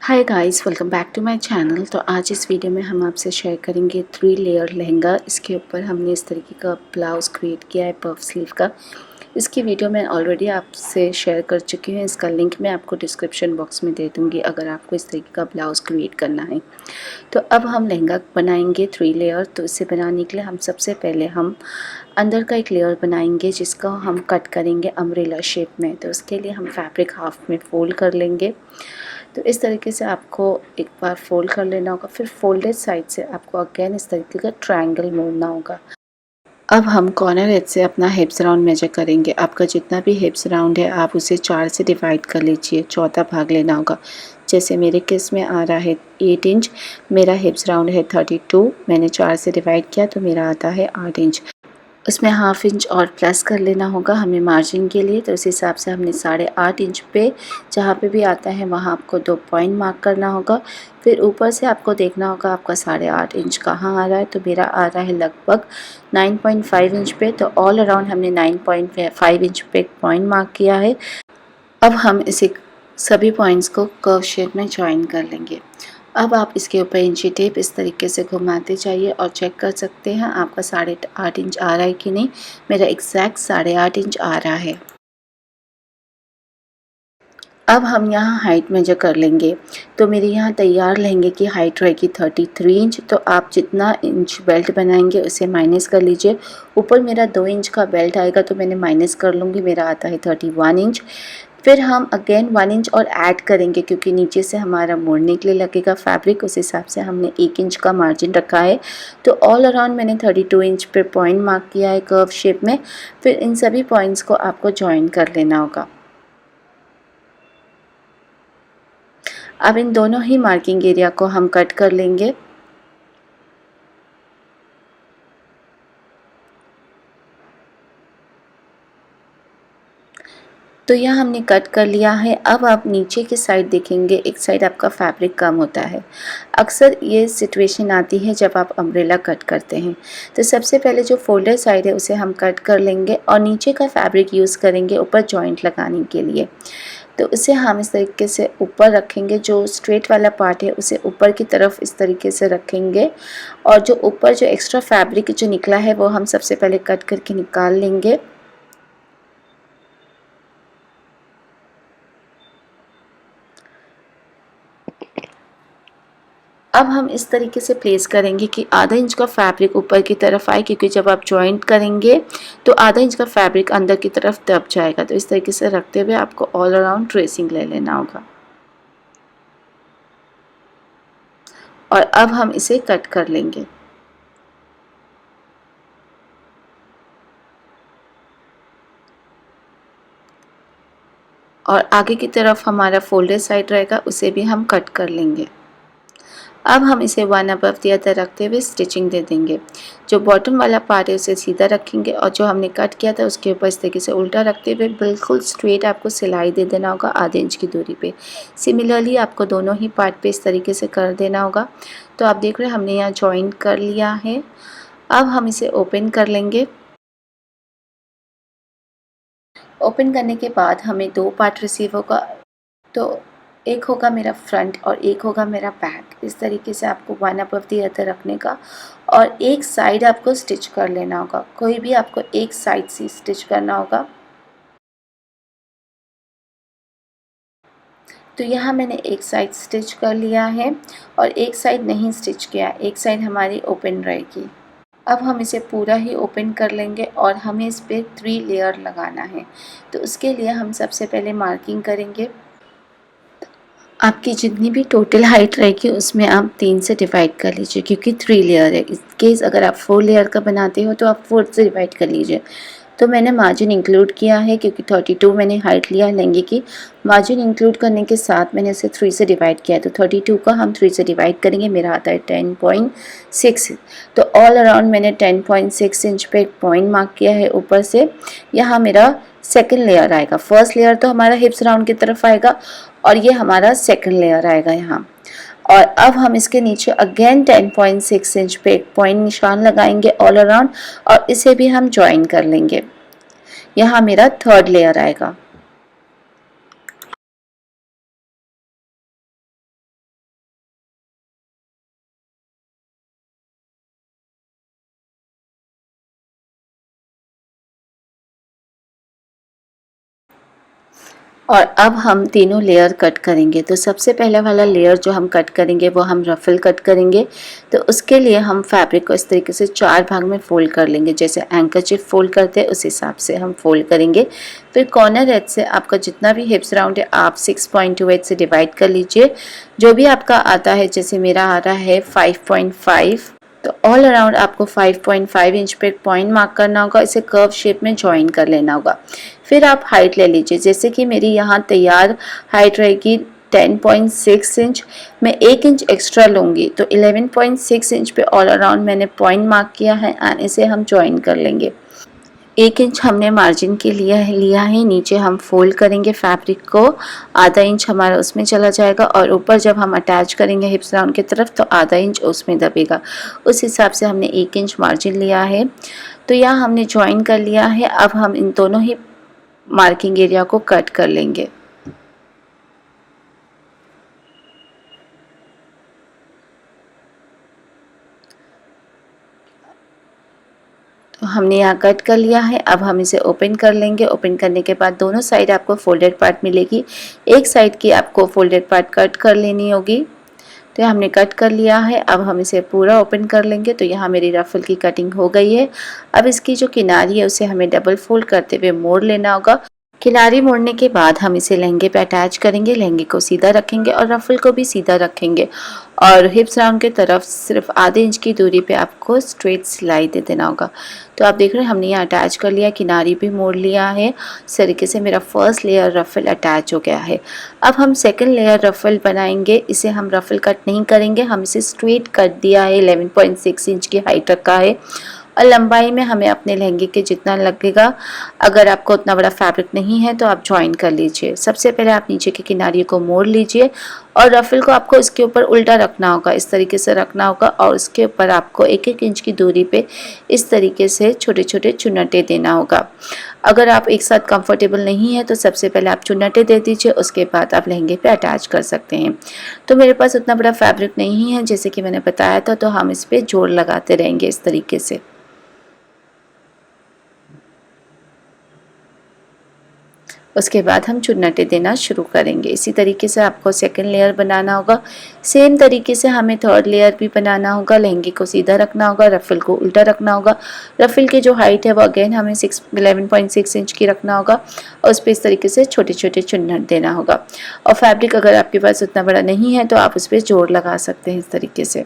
Hi guys, welcome back to my channel. तो आज इस वीडियो में हम आपसे शेयर करेंगे 3 लेयर लहंगा। इसके ऊपर हमने इस तरीके का ब्लाउज़ क्रिएट किया है पफ स्लीव का। इसकी वीडियो मैं ऑलरेडी आपसे शेयर कर चुकी हूँ। इसका लिंक मैं आपको डिस्क्रिप्शन बॉक्स में दे दूँगी अगर आपको इस तरीके का ब्लाउज़ क्रिएट करना है। तो अब हम लहंगा बनाएंगे 3 लेयर। तो इसे बनाने के लिए हम सबसे पहले हम अंदर का एक लेयर बनाएंगे जिसका हम कट करेंगे अम्ब्रेला शेप में। तो उसके लिए हम फैब्रिक हाफ में फोल्ड कर लेंगे। तो इस तरीके से आपको एक बार फोल्ड कर लेना होगा, फिर फोल्डेड साइड से आपको अगेन इस तरीके का ट्रायंगल मोड़ना होगा। अब हम कॉर्नर एज से अपना हिप्स राउंड मेजर करेंगे। आपका जितना भी हिप्स राउंड है आप उसे 4 से डिवाइड कर लीजिए, चौथा भाग लेना होगा। जैसे मेरे केस में आ रहा है 8 इंच, मेरा हिप्स राउंड है 32, मैंने 4 से डिवाइड किया तो मेरा आता है 8 इंच। उसमें हाफ इंच और प्लस कर लेना होगा हमें मार्जिन के लिए। तो इस हिसाब से हमने 8.5 इंच पे जहाँ पे भी आता है वहाँ आपको 2 पॉइंट मार्क करना होगा। फिर ऊपर से आपको देखना होगा आपका 8.5 इंच कहाँ आ रहा है। तो मेरा आ रहा है लगभग 9.5 इंच पे। तो ऑल अराउंड हमने 9.5 इंच पे एक पॉइंट मार्क किया है। अब हम इसे सभी पॉइंट्स को कर्व शेप में ज्वाइन कर लेंगे। अब आप इसके ऊपर इंची टेप इस तरीके से घुमाते जाइए और चेक कर सकते हैं आपका 8.5 इंच आ रहा है कि नहीं। मेरा एग्जैक्ट 8.5 इंच आ रहा है। अब हम यहाँ हाइट मेजर कर लेंगे। तो मेरे यहाँ तैयार लहंगे की हाइट रहेगी 33 इंच। तो आप जितना इंच बेल्ट बनाएंगे उसे माइनस कर लीजिए। ऊपर मेरा 2 इंच का बेल्ट आएगा तो मैंने माइनस कर लूँगी, मेरा आता है 31 इंच। फिर हम अगेन 1 इंच और ऐड करेंगे क्योंकि नीचे से हमारा मोड़ने के लिए लगेगा फैब्रिक। उस हिसाब से हमने 1 इंच का मार्जिन रखा है। तो ऑल अराउंड मैंने 32 इंच पे पॉइंट मार्क किया है कर्व शेप में। फिर इन सभी पॉइंट्स को आपको ज्वाइन कर लेना होगा। अब इन दोनों ही मार्किंग एरिया को हम कट कर लेंगे। तो यह हमने कट कर लिया है। अब आप नीचे की साइड देखेंगे, एक साइड आपका फैब्रिक कम होता है। अक्सर ये सिचुएशन आती है जब आप अम्ब्रेला कट करते हैं। तो सबसे पहले जो फोल्डर साइड है उसे हम कट कर लेंगे और नीचे का फैब्रिक यूज़ करेंगे ऊपर जॉइंट लगाने के लिए। तो उसे हम इस तरीके से ऊपर रखेंगे। जो स्ट्रेट वाला पार्ट है उसे ऊपर की तरफ इस तरीके से रखेंगे और जो ऊपर जो एक्स्ट्रा फैब्रिक जो निकला है वो हम सबसे पहले कट करके निकाल लेंगे। अब हम इस तरीके से प्लेस करेंगे कि आधा इंच का फैब्रिक ऊपर की तरफ आए, क्योंकि जब आप जॉइंट करेंगे तो आधा इंच का फैब्रिक अंदर की तरफ दब जाएगा। तो इस तरीके से रखते हुए आपको ऑल अराउंड ट्रेसिंग ले लेना होगा और अब हम इसे कट कर लेंगे। और आगे की तरफ हमारा फोल्डेड साइड रहेगा उसे भी हम कट कर लेंगे। अब हम इसे 1 अबव द अदर रखते हुए स्टिचिंग दे देंगे। जो बॉटम वाला पार्ट है उसे सीधा रखेंगे और जो हमने कट किया था उसके ऊपर इस तरीके से उल्टा रखते हुए बिल्कुल स्ट्रेट आपको सिलाई दे देना होगा आधे इंच की दूरी पे। सिमिलरली आपको दोनों ही पार्ट पे इस तरीके से कर देना होगा। तो आप देख रहे हैं हमने यहाँ जॉइन कर लिया है। अब हम इसे ओपन कर लेंगे। ओपन करने के बाद हमें 2 पार्ट रिसीव होगा। तो एक होगा मेरा फ्रंट और एक होगा मेरा बैक। इस तरीके से आपको 1 अबव द अदर रखने का और एक साइड आपको स्टिच कर लेना होगा। कोई भी आपको एक साइड से स्टिच करना होगा। तो यहाँ मैंने एक साइड स्टिच कर लिया है और एक साइड नहीं स्टिच किया, एक साइड हमारी ओपन रहेगी। अब हम इसे पूरा ही ओपन कर लेंगे और हमें इस पर 3 लेयर लगाना है। तो उसके लिए हम सबसे पहले मार्किंग करेंगे। आपकी जितनी भी टोटल हाइट रहेगी उसमें आप 3 से डिवाइड कर लीजिए, क्योंकि 3 लेयर है। इस केस अगर आप 4 लेयर का बनाते हो तो आप 4 से डिवाइड कर लीजिए। तो मैंने मार्जिन इंक्लूड किया है क्योंकि 32 मैंने हाइट लिया है लहंगे की। मार्जिन इंक्लूड करने के साथ मैंने इसे 3 से डिवाइड किया है। तो 32 का हम 3 से डिवाइड करेंगे, मेरा आता है 10.6। तो ऑल अराउंड मैंने 10.6 इंच पे एक पॉइंट मार्क किया है ऊपर से। यहाँ मेरा सेकेंड लेयर आएगा। फर्स्ट लेयर तो हमारा हिप्स राउंड की तरफ आएगा और ये हमारा सेकेंड लेयर आएगा यहाँ। और अब हम इसके नीचे अगेन 10.6 इंच पे एक पॉइंट निशान लगाएंगे ऑल अराउंड और इसे भी हम ज्वाइन कर लेंगे। यहाँ मेरा थर्ड लेयर आएगा। और अब हम तीनों लेयर कट करेंगे। तो सबसे पहला वाला लेयर जो हम कट करेंगे वो हम रफल कट करेंगे। तो उसके लिए हम फैब्रिक को इस तरीके से 4 भाग में फ़ोल्ड कर लेंगे, जैसे हैंकरचीफ फ़ोल्ड करते हैं उस हिसाब से हम फ़ोल्ड करेंगे। फिर कॉर्नर एज से आपका जितना भी हिप्स राउंड है आप 6.28 से डिवाइड कर लीजिए। जो भी आपका आता है, जैसे मेरा आ रहा है 5.5, तो ऑल अराउंड आपको 5.5 इंच पे पॉइंट मार्क करना होगा। इसे कर्व शेप में जॉइन कर लेना होगा। फिर आप हाइट ले लीजिए, जैसे कि मेरी यहाँ तैयार हाइट रहेगी 10.6 इंच, मैं 1 इंच एक्स्ट्रा लूँगी तो 11.6 इंच पे ऑल अराउंड मैंने पॉइंट मार्क किया है एंड इसे हम जॉइन कर लेंगे। 1 इंच हमने मार्जिन के लिया है। नीचे हम फोल्ड करेंगे फैब्रिक को, आधा इंच हमारा उसमें चला जाएगा और ऊपर जब हम अटैच करेंगे हिप्स राउंड की तरफ तो आधा इंच उसमें दबेगा। उस हिसाब से हमने 1 इंच मार्जिन लिया है। तो यहाँ हमने ज्वाइन कर लिया है। अब हम इन दोनों ही मार्किंग एरिया को कट कर लेंगे। तो हमने यहाँ कट कर लिया है। अब हम इसे ओपन कर लेंगे। ओपन करने के बाद दोनों साइड आपको फोल्डेड पार्ट मिलेगी। एक साइड की आपको फोल्डेड पार्ट कट कर लेनी होगी। तो हमने कट कर लिया है। अब हम इसे पूरा ओपन कर लेंगे। तो यहाँ मेरी रफल की कटिंग हो गई है। अब इसकी जो किनारी है उसे हमें डबल फोल्ड करते हुए मोड़ लेना होगा। किनारी मोड़ने के बाद हम इसे लहंगे पे अटैच करेंगे। लहंगे को सीधा रखेंगे और रफल को भी सीधा रखेंगे और हिप्स राउंड की तरफ सिर्फ आधे इंच की दूरी पे आपको स्ट्रेट सिलाई दे देना होगा। तो आप देख रहे हैं हमने यहाँ अटैच कर लिया, किनारी भी मोड़ लिया है। इस तरीके से मेरा फर्स्ट लेयर रफल अटैच हो गया है। अब हम सेकंड लेयर रफल बनाएंगे। इसे हम रफल कट नहीं करेंगे, हम इसे स्ट्रेट कट दिया है। 11.6 इंच की हाइट रखा है और लंबाई में हमें अपने लहंगे के जितना लगेगा। अगर आपको उतना बड़ा फैब्रिक नहीं है तो आप ज्वाइन कर लीजिए। सबसे पहले आप नीचे की किनारी को मोड़ लीजिए और रफल को आपको इसके ऊपर उल्टा रखना होगा, इस तरीके से रखना होगा और उसके ऊपर आपको 1-1 इंच की दूरी पे इस तरीके से छोटे छोटे चुन्नटे देना होगा। अगर आप एक साथ कंफर्टेबल नहीं है तो सबसे पहले आप चुन्नटे दे दीजिए, उसके बाद आप लहंगे पे अटैच कर सकते हैं। तो मेरे पास उतना बड़ा फैब्रिक नहीं है जैसे कि मैंने बताया था, तो हम इस पर जोड़ लगाते रहेंगे इस तरीके से। उसके बाद हम चुन्नटे देना शुरू करेंगे। इसी तरीके से आपको सेकंड लेयर बनाना होगा। सेम तरीके से हमें थर्ड लेयर भी बनाना होगा। लहंगे को सीधा रखना होगा, रफल को उल्टा रखना होगा। रफल की जो हाइट है वो अगेन हमें 11.6 इंच की रखना होगा और उस पर इस तरीके से छोटे छोटे चुन्नट देना होगा। और फैब्रिक अगर आपके पास उतना बड़ा नहीं है तो आप उस पर जोड़ लगा सकते हैं इस तरीके से।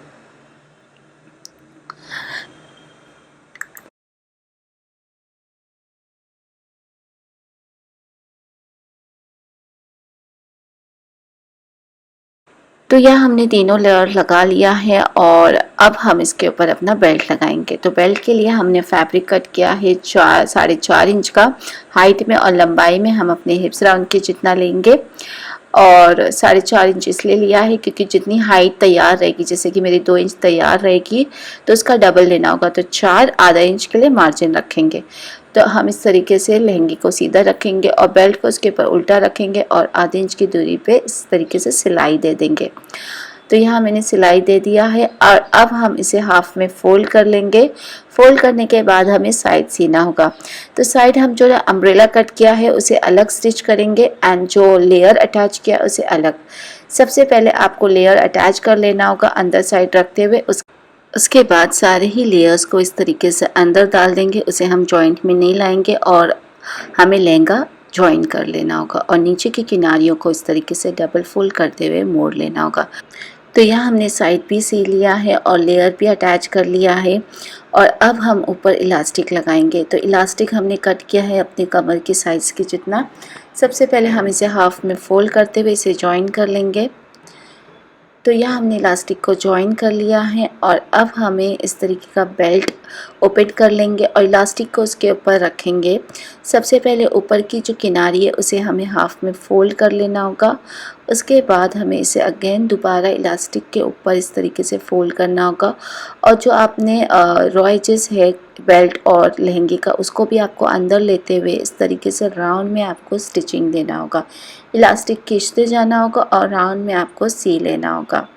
तो यह हमने तीनों लेयर लगा लिया है और अब हम इसके ऊपर अपना बेल्ट लगाएंगे। तो बेल्ट के लिए हमने फैब्रिक कट किया है 4.5 इंच का हाइट में और लंबाई में हम अपने हिप्स राउंड के जितना लेंगे। और 4.5 इंच इसलिए लिया है क्योंकि जितनी हाइट तैयार रहेगी, जैसे कि मेरी 2 इंच तैयार रहेगी तो उसका डबल लेना होगा। तो 4 आधा इंच के लिए मार्जिन रखेंगे। तो हम इस तरीके से लहंगे को सीधा रखेंगे और बेल्ट को उसके ऊपर उल्टा रखेंगे और आधे इंच की दूरी पे इस तरीके से सिलाई दे देंगे। तो यहाँ मैंने सिलाई दे दिया है और अब हम इसे हाफ में फोल्ड कर लेंगे। फोल्ड करने के बाद हमें साइड सीना होगा। तो साइड हम जो अम्ब्रेला कट किया है उसे अलग स्टिच करेंगे एंड जो लेयर अटैच किया उसे अलग। सबसे पहले आपको लेयर अटैच कर लेना होगा अंदर साइड रखते हुए। उसके बाद सारे ही लेयर्स को इस तरीके से अंदर डाल देंगे। उसे हम जॉइंट में नहीं लाएंगे और हमें लहंगा ज्वाइन कर लेना होगा और नीचे की किनारियों को इस तरीके से डबल फोल्ड करते हुए मोड़ लेना होगा। तो यहाँ हमने साइड भी सी लिया है और लेयर भी अटैच कर लिया है और अब हम ऊपर इलास्टिक लगाएंगे। तो इलास्टिक हमने कट किया है अपने कमर की साइज़ के जितना। सबसे पहले हम इसे हाफ में फोल्ड करते हुए इसे जॉइन कर लेंगे। तो यहाँ हमने इलास्टिक को जॉइन कर लिया है और अब हमें इस तरीके का बेल्ट ओपन कर लेंगे और इलास्टिक को उसके ऊपर रखेंगे। सबसे पहले ऊपर की जो किनारी है उसे हमें हाफ में फोल्ड कर लेना होगा। उसके बाद हमें इसे अगेन दोबारा इलास्टिक के ऊपर इस तरीके से फोल्ड करना होगा और जो आपने रॉ एजेस है बेल्ट और लहंगे का उसको भी आपको अंदर लेते हुए इस तरीके से राउंड में आपको स्टिचिंग देना होगा। इलास्टिक खींचते जाना होगा और राउंड में आपको सी लेना होगा।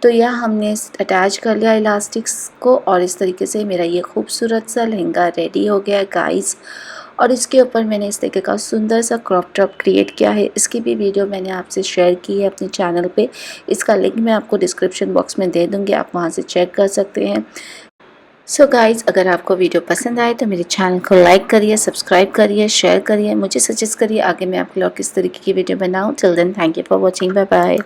तो यह हमने अटैच कर लिया इलास्टिक्स को और इस तरीके से मेरा ये खूबसूरत सा लहंगा रेडी हो गया गाइस। और इसके ऊपर मैंने इस तरीके का सुंदर सा क्रॉप टॉप क्रिएट किया है। इसकी भी वीडियो मैंने आपसे शेयर की है अपने चैनल पे। इसका लिंक मैं आपको डिस्क्रिप्शन बॉक्स में दे दूँगी, आप वहाँ से चेक कर सकते हैं। सो गाइज़, अगर आपको वीडियो पसंद आए तो मेरे चैनल को लाइक करिए, सब्सक्राइब करिए, शेयर करिए, मुझे सजेस्ट करिए आगे मैं आपके लिए और किस तरीके की वीडियो बनाऊँ। Till then thank you for watching, bye bye.